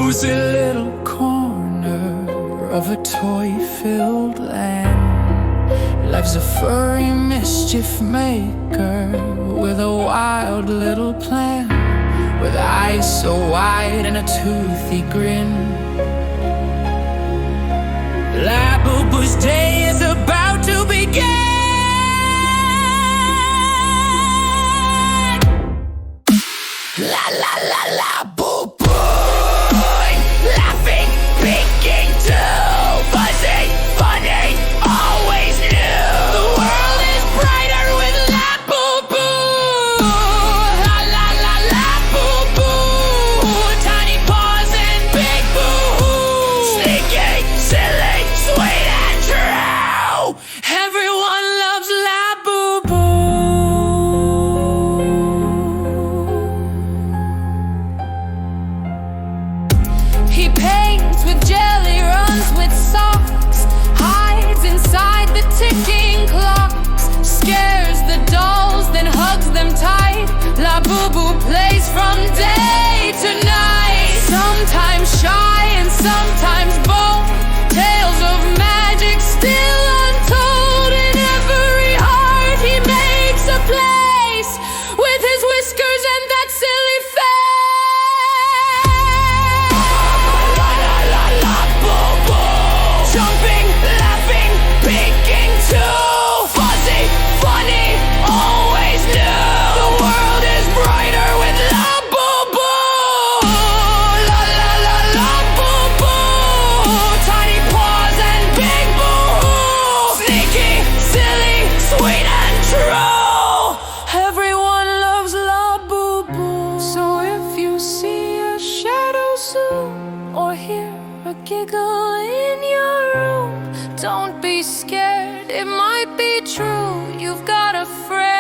cozy little corner of a toy-filled land lives a furry mischief maker with a wild little plan, with eyes so wide and a toothy grin. Labubu's day is about to begin. La la la la boo boo, laughing, peeking too, fuzzy, funny, always new. The world is brighter with Labubu. La la la la boo boo, tiny paws and big boo. Sneaky, silly, sweet and true. Everyone loves Labubu. He paints with jelly, runs with socks, hides inside the ticking clocks, scares the dolls, then hugs them tight. Labubu plays from day to night, sometimes shy and sometimes bold, tales of magic still untold. In every heart he makes a place, with his whiskers and that silly face. Jumping, laughing, peeking too, fuzzy, funny, always new. The world is brighter with Labubu. La la la Labubu, tiny paws and big boo. Sneaky, silly, sweet and true. Everyone loves Labubu. So if you see a shadow soon, or hear a giggle in your room, don't be scared, it might be true. You've got a friend.